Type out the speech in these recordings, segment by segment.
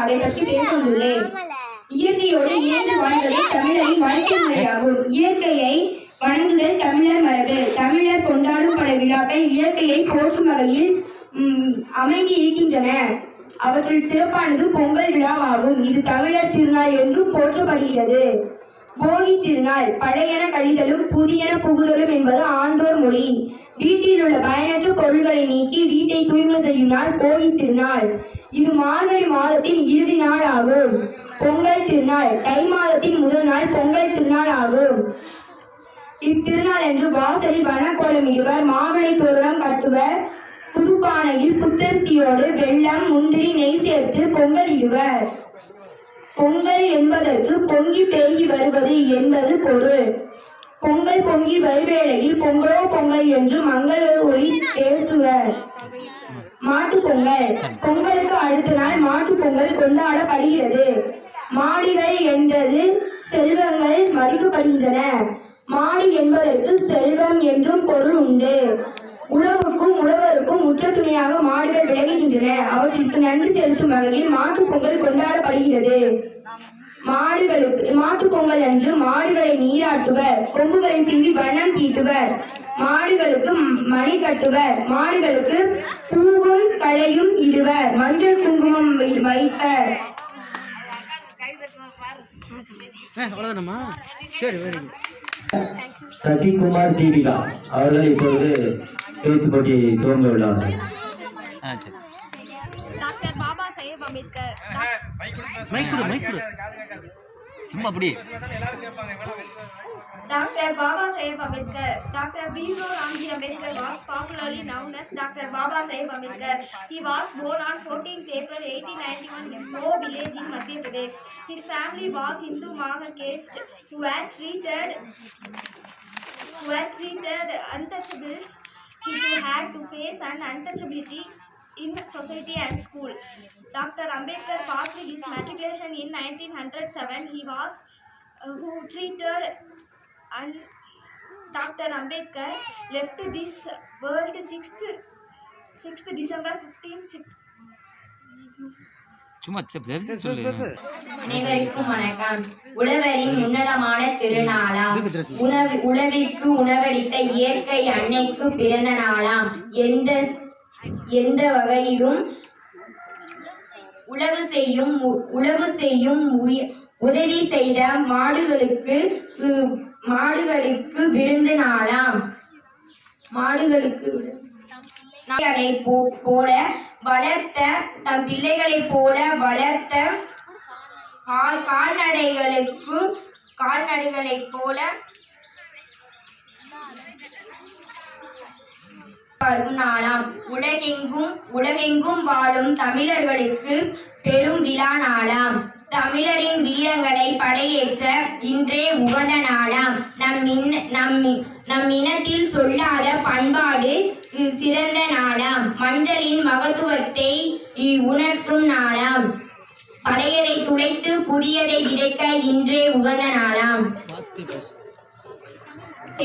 அதை பற்றி பேச வந்துள்ளேன். இயற்கையோடு இணைந்து வாழ்வது தமிழரின் வாழ்க்கை முறையாகும். இயற்கையை வணங்குதல் தமிழர் மரபு. தமிழர் கொண்டாடும் பல விழாக்கள் இயற்கையை போற்றும் வகையில் அமைந்து இருக்கின்றன. அவற்றில் சிறப்பானது பொங்கல் விழாவாகும். இது தமிழர் திருநாள் என்றும் போற்றப்படுகிறது. போகி திருநாள் பழையன கழிதலும் புதியன புகுதலும் என்பது ஆண்டோர் மொழி. வீட்டில் உள்ள பயனற்ற பொருள்களை நீக்கி வீட்டை தூய்மை செய்யும் நாள் போகி திருநாள். இது மார்கழி மாதத்தின் இறுதி நாள் ஆகும். பொங்கல் திருநாள் தை மாதத்தின் முதல் நாள் பொங்கல் திருநாள் ஆகும். இத்திருநாள் என்று வாசலில் வனக்கோலமிடுவர், மாவிளை தோரணம் கட்டுவர், புதுப்பானையில் புத்தரிசியோடு வெல்லம் முந்திரி நெய் சேர்த்து பொங்கல் இடுவர். பொங்கல் என்பதற்கு பொங்கி பெருகி வருவது என்பது பொருள். பொங்கல் பொங்கி வருவேளையில் பொங்கலோ பொங்கல் என்று மங்கள ஒலி பேசுவர். மாட்டு பொங்கல் பொங்கலுக்கு அடுத்த நாள் மாட்டு பொங்கல் கொண்டாடப்படுகிறது. மாடிகள் என்றது செல்வங்கள் மதிக்கப்படுகின்றன. மாடி என்பதற்கு செல்வம் என்றும் பொருள் உண்டு. உழவுக்கும் உழவருக்கும் உற்ற துணையாக மாடுகள் விளங்குகின்றன. அவற்றிற்கு நன்றி செலுத்தும் வகையில் மாட்டு பொங்கல் கொண்டாடப்படுகிறது. மாட்டு பொங்கல் அன்று மாடுகளை நீராட்டுவர், கொம்புகளை சீவி வண்ணம் தீட்டுவர், மாடுகளுக்கு மணி கட்டுவர், மாடுகளுக்கு பூவும் களையும் இடுவர், மஞ்சள் குங்குமம் வைப்பர். சசிகுமார் தீபிகா அவர்கள் இப்பொழுது பேச்சு போட்டியை துவங்க உள்ளார்கள். டாக்டர் பாபா சாஹேப் அம்பேத்கர். சும்மா அப்படி Dr. Baba Saheb Ambedkar. Dr. Bhimrao Ramji Ambedkar was popularly known as Dr. Baba Saheb Ambedkar. He was born on 14th April 1891 in Mo village in Madhya Pradesh. His family was Hindu Magar caste who were treated untouchables. He had to face an untouchability in society and school. Dr. Ambedkar passed his matriculation in 1907. He was who treated and Dr. Ambedkar left this world 6th December 15. அனைவருக்கும் வணக்கம். உழவரின் உன்னதமான திருநாளாம். உழவிற்கு உணவளித்த இயற்கை அன்னைக்கு பிறந்த நாளாம். எந்த வகையிலும் உழவு செய்யும் உதவி செய்த மாடுகளுக்கு விருந்து நாளாம். போல வளர்த்த தம் பிள்ளைகளை போல வளர்த்த கால்நடைகளை போல நாளாம். உலகெங்கும் வாழும் தமிழர்களுக்கு பெரும் விழா நாளாம். தமிழரின் வீரங்களை படையேற்ற இன்றே உகந்த நாளாம். நம் இனத்தில் சொல்லாத பண்பாடு சிறந்த நாளாம். மஞ்சளின் மகத்துவத்தை உணர்த்தும் நாளாம். பழையதை துடைத்து புதியதை விதைக்க இன்றே உகந்த நாளாம்.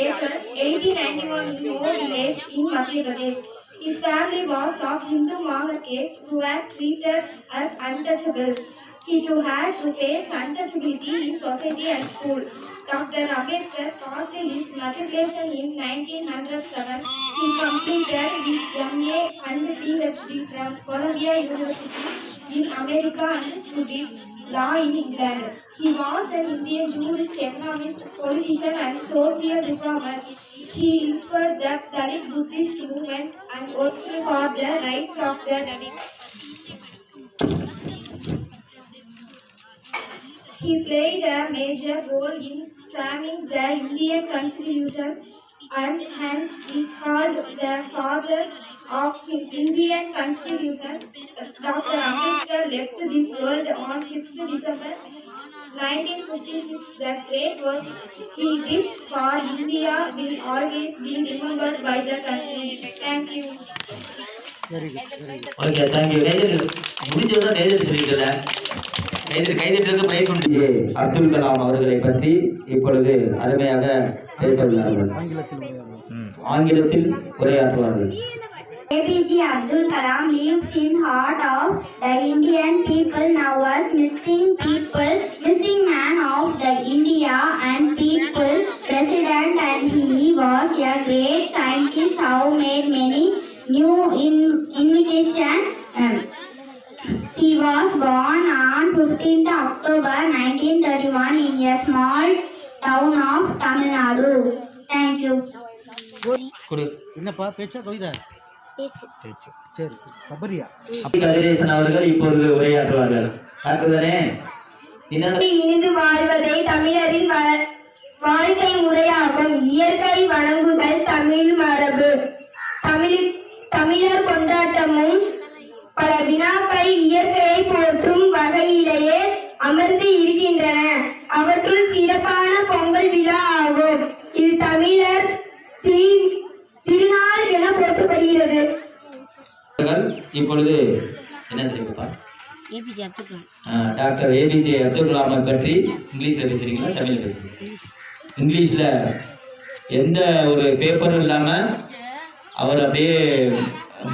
April 1891 in Mo village in Madhya Pradesh. His family was of Hindu Magar caste who were treated as untouchables. He too had to face untouchability in society and school. Dr. Ambedkar passed his matriculation in 1907. He completed his MA and PhD from Columbia University in America and studied law in England. He was an Indian jurist, economist, politician and social reformer. He inspired the Dalit Buddhist movement and worked for the rights of the Dalits. He played a major role in framing the Indian Constitution and hence is called the father of the Indian Constitution. Dr. Ambedkar left this world on 6th December 1956. The great work he did for India will always be remembered by the country. Thank you. Okay, thank you. Abdul Kalam அவர்களை பற்றி இப்பொழுது அருமையாக பேச உள்ளார்கள். ஆங்கிலத்தில் உரையாற்றுவார்கள். APJ Abdul Kalam lives in heart of the Indian people now as missing man of the India and people president, and he was a great scientist who made many new inventions. He was born on 15th October 1931 in a small town of Tamil Nadu. Thank you. கொடு என்னப்பா பேச்சா கவிதா பேச்சு சரி சபரியா கதிரேசன் அவர்கள் இப்பொழுது உரையாற்றுவார்கள். தாக்குதானே இனிது வாழ்வதே தமிழரின் வாழ்க்கை முறையாகும். இயற்கை வணங்குதல் தமிழ் மரபு. தமிழர் கொண்டாட்டமும் பல வினாக்கள் இயற்கையை போற்றும் வகையிலேயே அமர்ந்து இருக்கின்றன. அவற்றுள் சிறப்பான பொங்கல் விழா ஆகும். இது தமிழர் திருநாள் என போற்றப்படுகிறது. இப்பொழுது என்ன தெரியுமா டாக்டர் ஏபிஜே அப்துல் கலாமை பற்றி இங்கிலீஷில் பேசுறீங்களா தமிழில் பேசுறீங்க? இங்கிலீஷில் எந்த ஒரு பேப்பரும் இல்லாமல் அவர் அப்படியே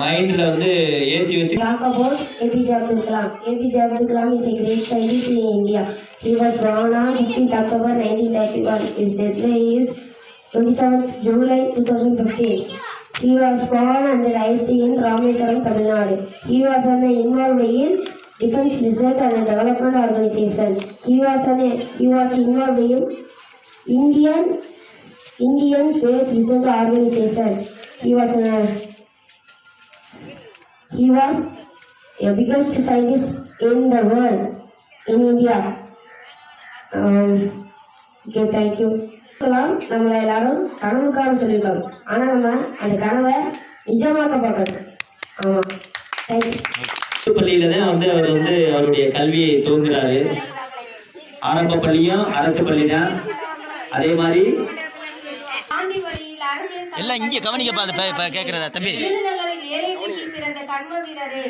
மைண்டில் வந்து ஏற்றி வச்சு. Talk about APJ Abdul Kalam. APJ Abdul Kalam is a great scientist in India. He was born on 15th October 1931. His death day is 27th July 2015. He was born and raised in Rameshwaram, Tamil Nadu. He was involved in Defense Research and Development Organization. He was involved in Indian Space Research Organization. He was a biggest scientist in the world, in India. Okay, thank you. நம்மளை எல்லாரும் கனவுக்காக சொல்லியிருக்காங்க, ஆனால் நம்ம அந்த கனவை நிஜமாக்க பார்க்கணும். ஆமாம், thank you. பள்ளியில தான் வந்து அவர் வந்து அவருடைய கல்வியை துவங்குறாரு. ஆரம்ப பள்ளியும் அரசு பள்ளி தான். அதே மாதிரி காந்தி வழியில் அரசியல் எல்லாம் இங்கே கவனிக்கப்பா அதை கேட்குறதா தம்பி. விருதுநகரில் ஏழை வீட்டில் பிறந்த கர்ம வீரரே,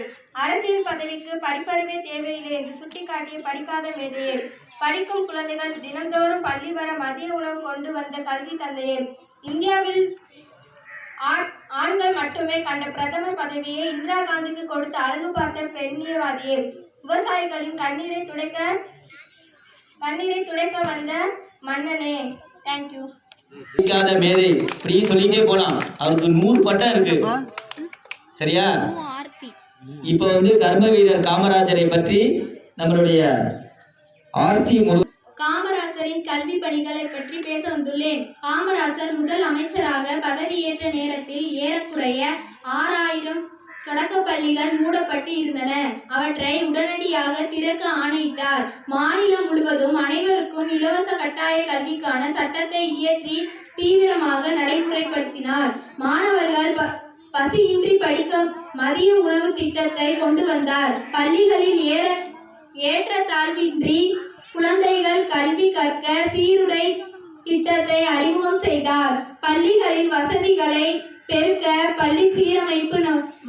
அரசியல் பதவிக்கு படிப்பறிவே தேவையில்லை என்று சுட்டிக்காட்டிய படிக்காத மேதையே, படிக்கும் குழந்தைகள் தினந்தோறும் பள்ளி வர மதிய உணவு கொண்டு வந்த கல்வி தந்தையே, இந்தியாவில் ஆண்கள் மட்டுமே கண்ட பிரதமர் பதவியை இந்திரா காந்திக்கு கொடுத்த அழகு பார்த்த பெண்ணியவாதியே, விவசாயிகளின் கண்ணீரை துடைக்க வந்த மன்னனே. தேங்க்யூ. படிக்காத மேதை இப்படி சொல்லிட்டே போலாம். அவருக்கு 100 பட்டம் இருக்கு. சரியா? இப்போ வந்து கர்ம வீரர் காமராஜரை பற்றி நம்மளுடைய ஆர்த்தி காமராசரின் கல்வி பணிகளை பற்றி பேச வந்துள்ளேன். காமராசர் முதல் அமைச்சராக பதவியேற்ற நேரத்தில் ஏறக்குறைய 6000 தொடக்க பள்ளிகள் மூடப்பட்டு இருந்தன. அவற்றை உடனடியாக திறக்க ஆணையிட்டார். மாநிலம் முழுவதும் அனைவருக்கும் இலவச கட்டாய கல்விக்கான சட்டத்தை இயற்றி தீவிரமாக நடைமுறைப்படுத்தினார். மாணவர்கள் பசியின்றி படிக்க மதிய உணவு திட்டத்தை கொண்டு வந்தார். பள்ளிகளில் ஏற்றத்தாழ்வின்றி குழந்தைகள் கல்வி கற்க சீருடை திட்டத்தை அறிமுகம் செய்தார். பள்ளிகளில் வசதிகளை பெருக்க பள்ளி சீரமைப்பு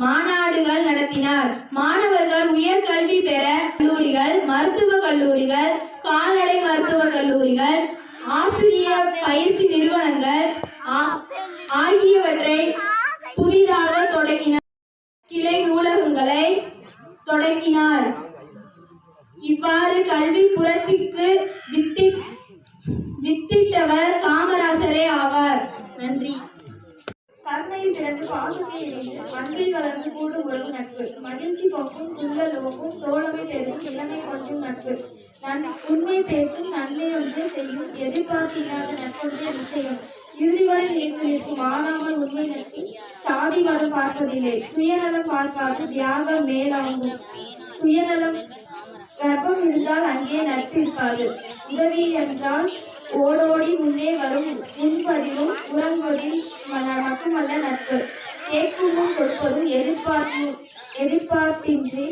மாநாடுகள் நடத்தினார். மாணவர்கள் உயர்கல்வி பெற கல்லூரிகள், மருத்துவக் கல்லூரிகள், கால்நடை மருத்துவக் கல்லூரிகள், ஆசிரியர் பயிற்சி நிறுவனங்கள் ஆகியவற்றை புதிதாக தொடங்கினார். கிளை நூலகங்களை தொடங்கினார். இவ்வாறு கல்வி புரட்சிக்கு வித்திட்டவர் காமராசரே ஆவார். நன்றி. கருணையில் பிறகு பாசத்தை இணைந்து அன்பில் கலந்து கூடும் உறவு நட்பு. மகிழ்ச்சி போக்கும் துள்ளலோக்கும் தோழமை பெறும் இளமை கொஞ்சம் நட்பு. உண்மை பேசும் நன்மை ஒன்று செய்யும் எதிர்பார்ப்பு இல்லாத நட்பொன்று நிச்சயம். இறுதி வரை நிலைத்திருக்கும் மாறாமல் உண்மை நட்பு. சாதி மரம் பார்ப்பதில்லை, சுயநலம் பார்க்காது தியாகம் மேலாகும். சுயநலம் கர்ப்பம் இருந்தால் அங்கே நட்பு இருக்காது. உதவி என்றால் ஓடோடி முன்னே வரும் முன்பதிலும் உறங்குவதில் மட்டுமல்ல நட்பு. கேட்கும் முன் கொடுப்பதும் எதிர்பார்ப்பின்றி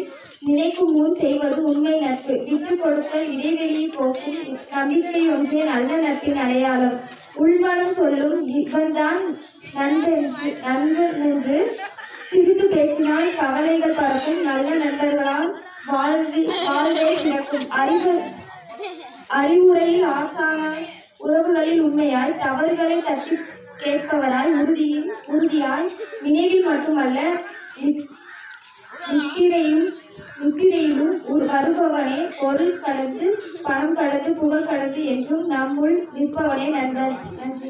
நினைக்கும் முன் செய்வது உண்மை நட்பு. விட்டு கொடுத்தல் இடைவெளியை போக்கும் நம்பிக்கை ஒன்றே நல்ல நட்பின் அடையாளம். உள்மனம் சொல்லும் இவன்தான் நண்பென்று சிரித்து பேசினால் கவலைகள் பறக்கும். நல்ல நண்பர்களால் வாழ்வே சிறக்கும். அறிவுரையில் ஆசானாய், உறவுகளில் உண்மையாய், தவறுகளை கேட்பவராய் உறுதியாய் நினைவில் மட்டுமல்ல நித்திரையிலும் வருபவனே பொருள் கடந்து பணம் கடந்து புகழ் கடந்து என்றும் நம்முள் நிற்பவனே நண்பர். நன்றி.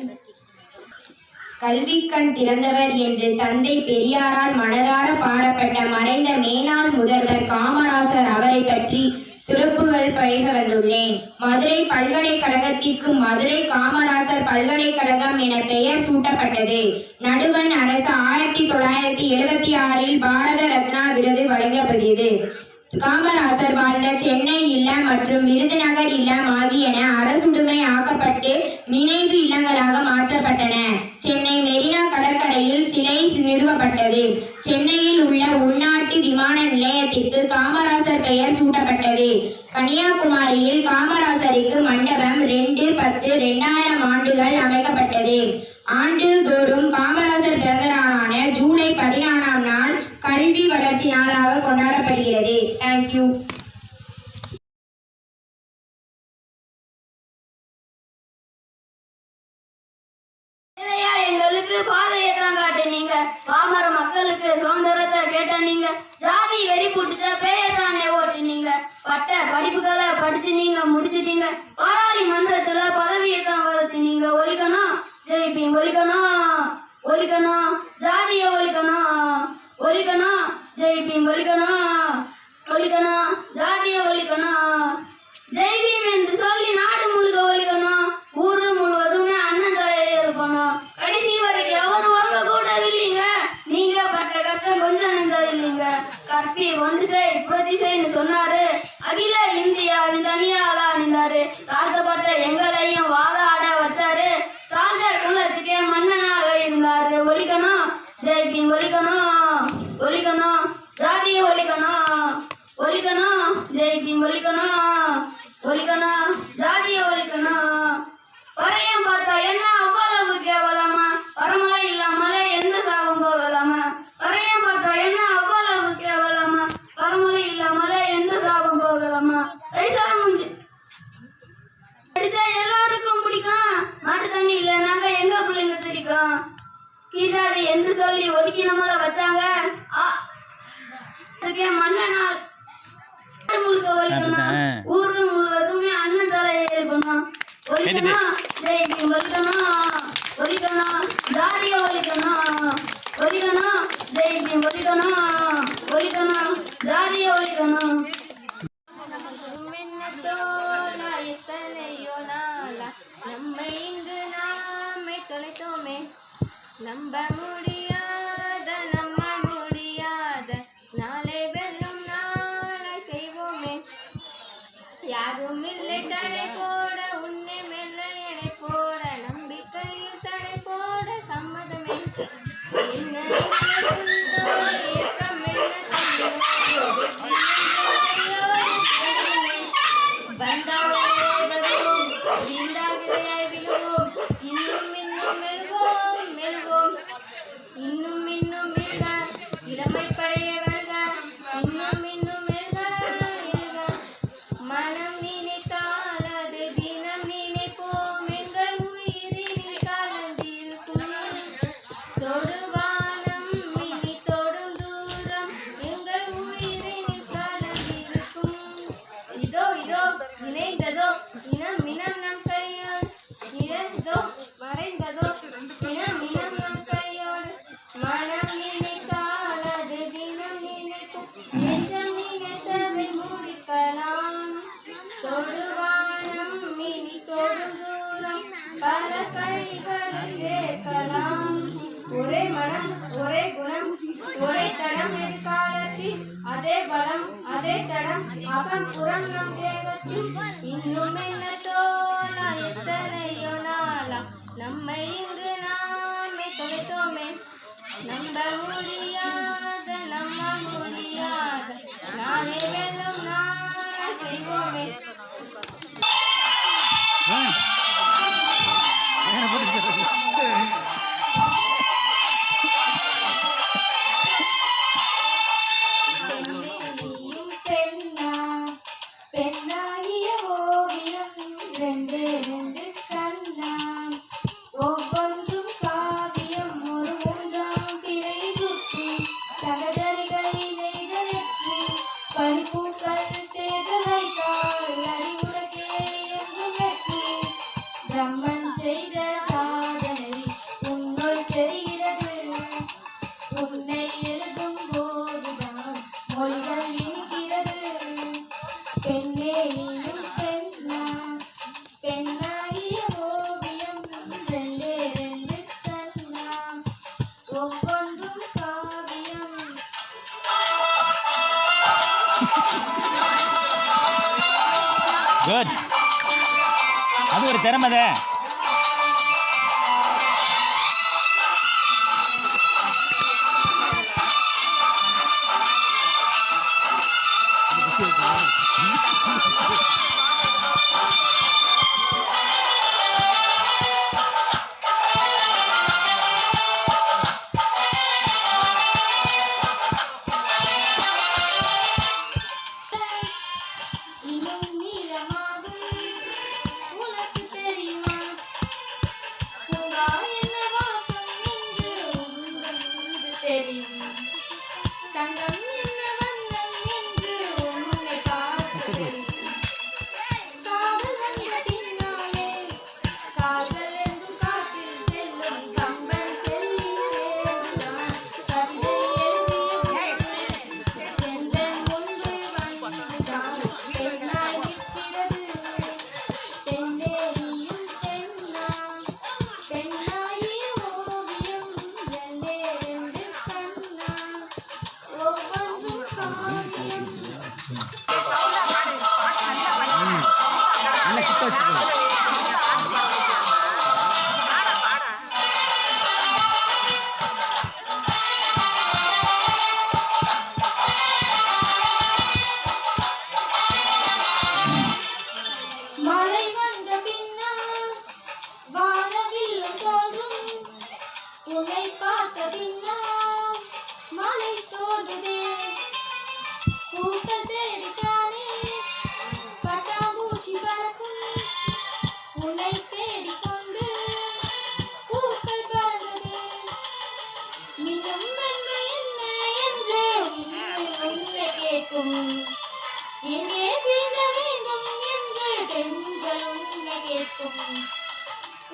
கல்விக்கண் திறந்தவர் என்று தந்தை பெரியாரால் மனதார பாடப்பட்ட மறைந்த மேனாள் முதல்வர் காமராசர் அவரை பற்றி சிறப்புகள் பயில வந்துள்ளேன். மதுரை பல்கலைக்கழகத்திற்கு மதுரை காமராசர் பல்கலைக்கழகம் என பெயர் சூட்டப்பட்டது. நடுவண் அரசு 1976 பாரத ரத்னா விருது வழங்கப்பட்டது. காமராசர் வாழ்ந்த சென்னை இல்லம் மற்றும் விருதுநகர் இல்லம் ஆகியன அரசுடைமை ஆக்கப்பட்டு நினைவு இல்லங்களாக மாற்றப்பட்டன. சென்னை மெரினா கடற்கரையில் சிலை நிறுவப்பட்டது. சென்னையில் உள்ள உள்நாட்டு விமான நிலையத்திற்கு காமராசர் பெயர் சூட்டப்பட்டது. கன்னியாகுமரியில் காமராசருக்கு மண்டபம் 2/10/2000 ஆண்டுகள் அமைக்கப்பட்டது. ஆண்டுதோறும் காமராசர் பிறந்த நாளான ஜூலை 14ஆம் நாள் கல்வி வளர்ச்சி நாளாக கொண்டாடப்படுகிறது. தேங்க்யூ. எங்களுக்கு பாதையை தான் காட்டுனீங்க. பாமர மக்களுக்கு சுதந்திரத்தை கேட்டனீங்க. ஜாதி வெறி புடிச்ச பேயத்தானே ஓட்டுனீங்க. பட்ட படிப்புகளை படிச்சு நீங்க முடிச்சுட்டீங்க. பாராளுமன்றத்துல பதவியை தான் வளர்த்தினீங்க. ஒழிக்கணும் ஜெயிப்பீங்க. ஒழிக்கணும் ஜாதிய ஒழிக்கணும் ஜெயிப்பீங்க. ஒழிக்கணும் ஜாதிய ஜெய்பீம் என்று சொல்லி நாடு முழுக்க ஒழிக்கணும். ஊரு முழுவதுமே அண்ணன் தலையில இருக்கணும். கடைசி வரைக்கும் எவரு உறங்க கூட இல்லைங்க. நீங்க பட்ட கஷ்டம் கொஞ்சம் நின்றா இல்லைங்க. கற்பி ஒன்று செய் புரட்சி செய்ன்னு சொன்னாரு. அகில இந்தியாவின் தனியாளா நின்றாரு. தாழ்த்தப்பட்ட எங்களையும் வாதாட வச்சாரு. தாழ்ந்த குலத்துக்கே மன்னனாக இருந்தாரு. ஒழிக்கணும் ஜெய்பீம். ஒழிக்கணும் ஜாதிய ஒழிக்கணும் ஜெய்பீம். ஒழிக்கணும் ஜாதிய வரையம் பார்த்தா என்ன அவ்வளவு கேவலமா? வரமலை இல்லாமலே எந்த சாபம் போகலாமா? வரையம் பார்த்தா என்ன அவ்வளவு கேவலமா? வரமலை இல்லாமலே எந்த சாபம் போகலாமா? படிச்சா எல்லாருக்கும் பிடிக்கும். மாட்டு தண்ணி இல்லைனாங்க எங்க பிள்ளைங்க துடிக்கும். கீழாடி என்று சொல்லி ஒதுக்கி நம்மள வச்சாங்க. மன்னனால் முழுக்க ஒழிக்கணும். ஊரு முழுவதுமே அண்ணன் தலையை இருக்கணும். ஒழிக்கணும் ஜெய்பீம். ஒழிக்கணும் ஜாதிய ஒழிக்கணும் ஜெய்பீம். ஒழிக்கணும் ஜாதிய எத்தனையோ நாளா நம்மை இங்கு நாமே தொலைத்தோமே. நம்ப முடியாத நாளை வெல்லும் நாளை செய்வோமே. யாரும் இல்லை தடை போட உன்னை மெல்ல எடை போட. நம்பிக்கையில் தடை போட சம்மதமே. என்ன ஏக்கம் இன்னும் இளமை பழைய இன்னும் மனம் நினைத்தால் அது தினம் நினைப்போம். எங்கள் உயிரினில் கலந்திருக்கும். தொடுவானம் இனி தொடும் தூரம் எங்கள் உயிரினில் கலந்திருக்கும். இதோ இணைந்ததோ இனம் நம் கையோடு. இறந்ததோ மறைந்ததோ இனம் நம் கையோடு. மனம் நினைத்தால் அது தினம் நினைக்கும். நெஞ்சம் நினைத்ததை முடிக்கலாம். தொடுவானம் இனி தொடும் தூரம் பல கைகளை சேர்க்கலாம். ஒரே மனம் ஒரே குணம் ஒரே தடம் எதிர்காலத்தில். அதே பலம் அதே தடம் அகம் புறம் நம் தேகத்தில். இன்னும் என்ன தோலா எத்தனையோ நாளா நம்மை இங்கு நாமே தொலைத்தோமே. நம்ப முடியாத நாளை வெல்லும் நாளை செய்வோமே. பெண்ணாகிய ஓவியம் ரெண்டு கண்ணா. ஒவ்வொன்றும் குட். அது ஒரு திறமை தான்.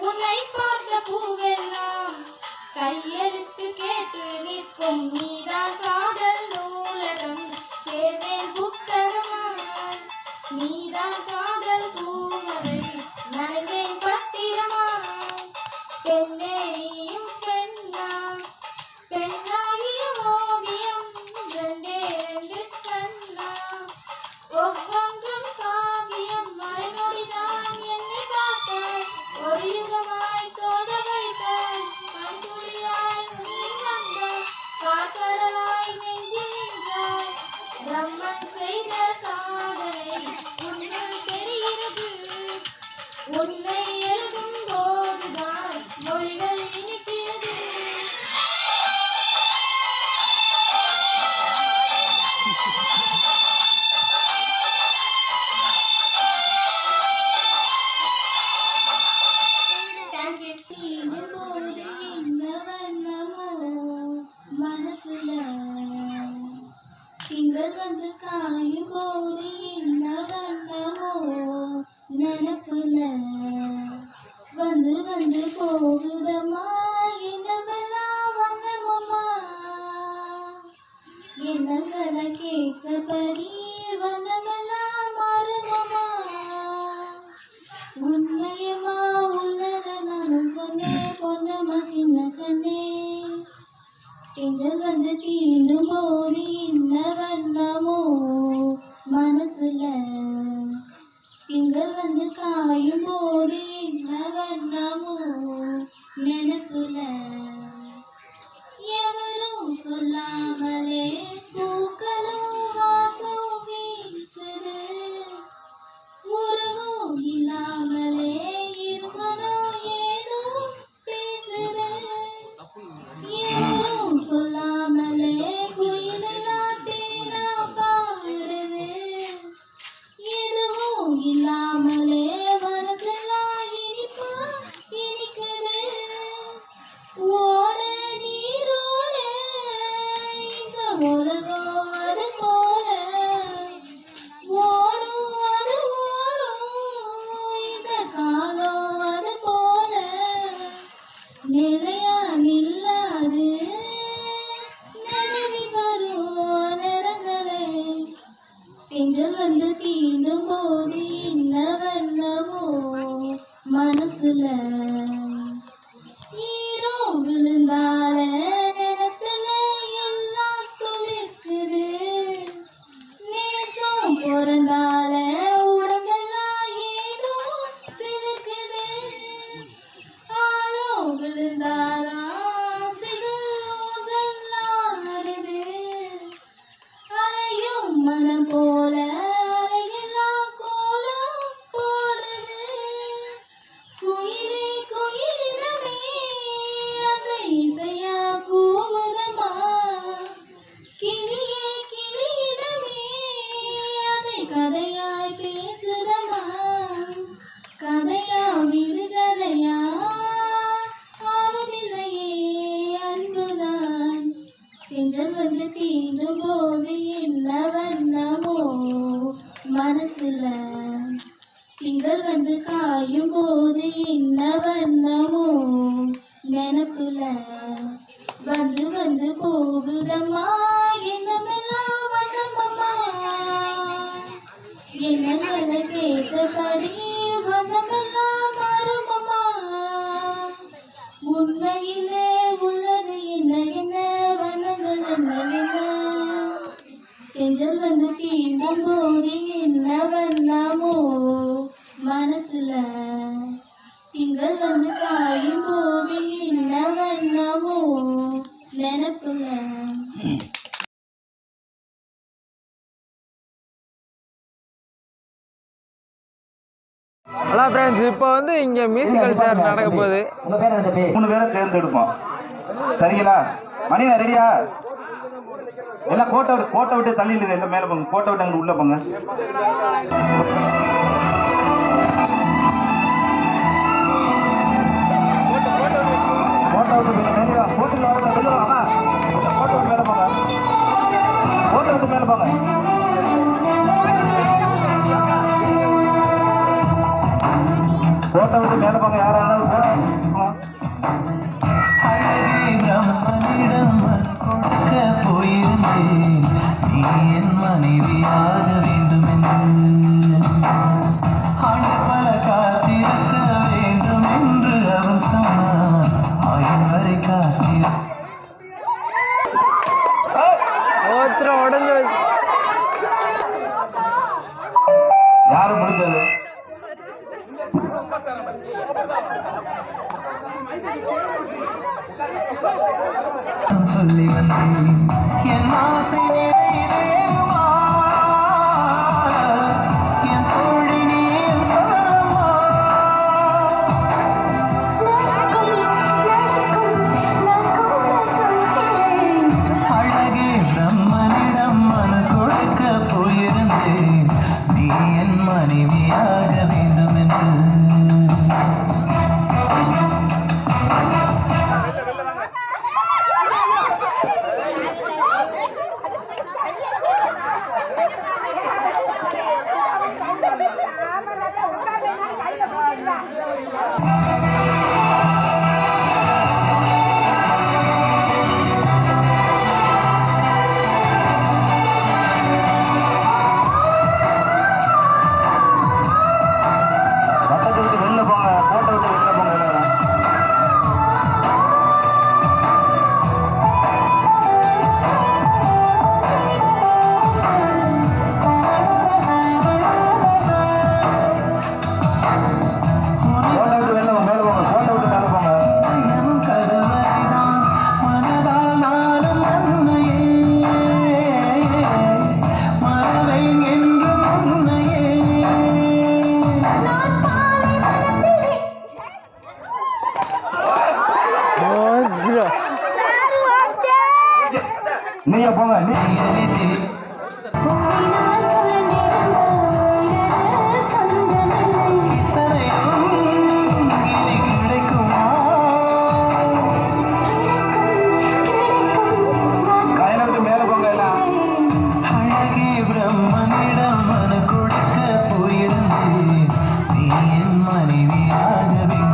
உன்னை பார்த்த பூவெல்லாம் கையெழுத்து கேட்டு நிற்கும். நீதான் காதல் நூலகம் சேர்வேன் புத்தகமாய். நீதான் காதல் பூமரை நனைவேன் பத்திரமாய். பெண்ணே நீயும் பெண்ணா, பெண்ணாகிய ஓவியம் ரெண்டே ரெண்டு கண்ணா. ஒவ்வொன்றும் காவியம் மறைநொடிதான் என்னை பார்த்தாய். ஒரு யுகமாய் தோத வைத்தாய். கண்துளியாய் உயிர் வந்தாய். காக்கடலாய் நெஞ்சில் நின்றாய். பிரம்மன் செய்த சாதனை உன்னுள் தெரிகிறது. உன்னை எழுதும் போதுதான் மொழிகள் இனிக்கிறது. திங்கள் வந்து காயும் போது என்ன வண்ணமோ நினப்புல வந்து வந்து போகுதம்மா. என்னவெல்லாம் வண்ணமம்மா எண்ணங்களை கேட்டபடி வண்ணமெல்லாம் மாறுமம்மா. உண்மையம்மா உள்ளத நானும் சொன்னேன் பொன்னம்மா சின்ன கண்ணே. திங்கள் வந்து தீண்டும் போது என்ன வண்ணமோ மனசுல. திங்கள் வந்து காயும் போது என்ன வண்ணமோ நினைப்புல. எவரும் சொல்லாமலே பூக்களும் வாசம் வீசுது. உறவும் இல்லாமலே இருமனம் ஏதோ பேசுது. எவரும் சொல்லாமலே குயிலெல்லாம் தேனா பாடுது. எதுவும் இல்லாமலே மனசெல்லாம் இனிப்பா இனிக்குது. ஓட நீரோட இந்த உலகம் அது போல ஓடும். அது ஓடும் இந்த காலம் அது போல நிலையா நில்லாது. நினைவி வரும் நிறங்களே திங்கள் வந்து தீண்டும் போது என்ன வண்ணமோ மனசுல. ஈரோ விழுந்தால நிலத்துல எல்லாம் துளிர்க்குது. தென்றல் வந்து தீண்டும் போது என்ன வண்ணமோ மனசுல, திங்கள் வந்து காயும் போது என்ன வண்ணமோ நினப்புல, வந்து வந்து போகுதம்மா என்னமெல்லாம் வண்ணமம்மா, என்ன கேட்டபடி வண்ணமெல்லாம் மாறுமம்மா, உண்மையிலே உள்ளது என்ன என்ன வண்ணங்கள் என்ன என்ன, தென்றல் வந்து தீண்டும் போது என்ன வண்ணமோ மனசுல, திங்கள் வந்து காயும் போது என்ன வண்ணமோ நினப்புல. ஹலோ ஃப்ரெண்ட்ஸ், இப்போ வந்து இங்கே மியூசிக்கல் சேர் நடக்க போகுது. 3 பேரை தேர்ந்தெடுப்போம். சரிங்களா? மணியா ரெடியா? எல்லாம் கோட்டை விட்டு தள்ளிடுங்க. எல்லாம் மேலே போங்க. கோட்டை விட்டு அங்கே உள்ள போங்க. கோட்டை விட்டு மேலே வாங்க. கோட்டை விட்டு மேலே போங்க. கோட்டை விட்டு மேலே போங்க. கோட்டை விட்டு மேலே போங்க. யாராலும் போயிருந்தேன் நீ என் மனைவியாக வேண்டும் என்று, பல காத்திருக்க வேண்டும் என்று அவன் சொன்னான். ஆயுள் வரை உடஞ்சு யாரும் முடிஞ்சது சொல்லி வந்தேன் என் ஆசை நிறைவேறுமா, என் தோழி நீ சொல்லமா, அழகே பிரம்மனிடம் மனு கொடுக்க போயிருந்தேன் நீ என் மனைவியாக வேண்டும் என்று. நீங்க போங்க. மேல போங்க. எல்லாம் அழகே பிரம்மனிடம் மனு கொடுக்க போயிருந்தேன் நீ என் மனைவியாக வேண்டும்.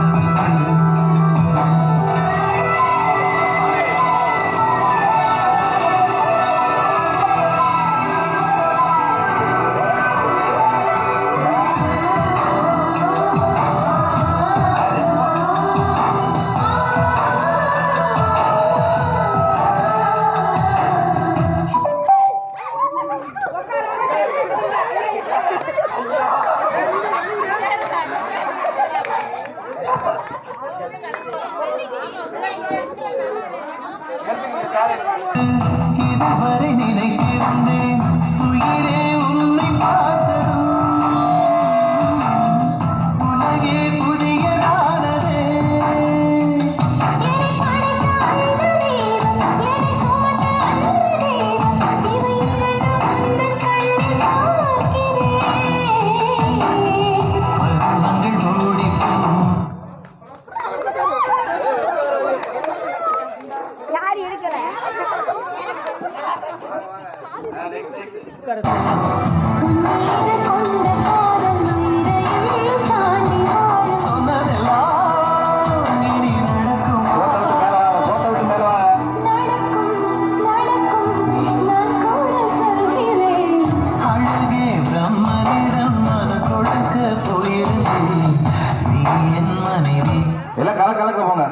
எல்லாம் கலக்க போங்க.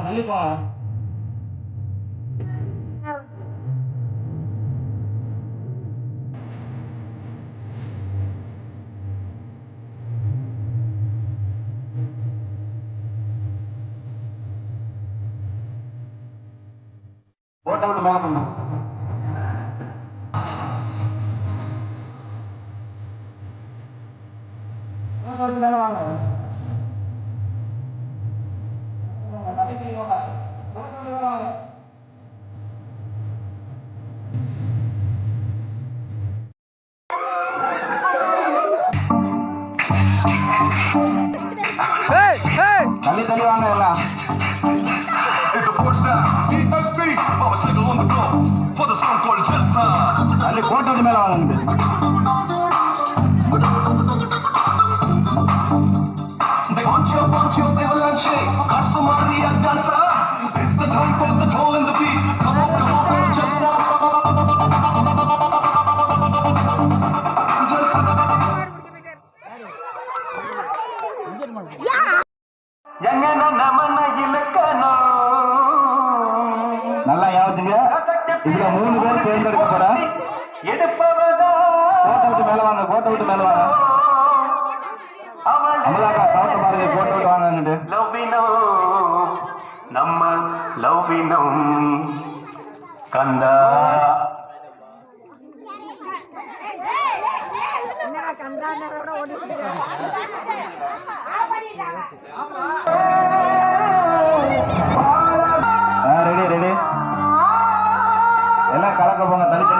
தள்ளிப்பா. போட்டோ விட்டு மேல பண்ணு. மேல வாங்க. தள்ளி வாங்க எல்லாம். தள்ளி போட்டோ மேல வாங்க. நல்லா யாவச்சுங்க. இதுல 3 பேர் தேர்ந்தெடுக்கப்பட போட்டோ விட்டு மேல வாங்க. போட்டோ விட்டு மேல வாங்க. அமலாக்கா தோட்ட பாருங்க. போட்டோ விட்டு வாங்க. நம்ம லவ்வினம் கண்டா ரெடி எல்லாம் கலக்க போங்க. தனித்தனி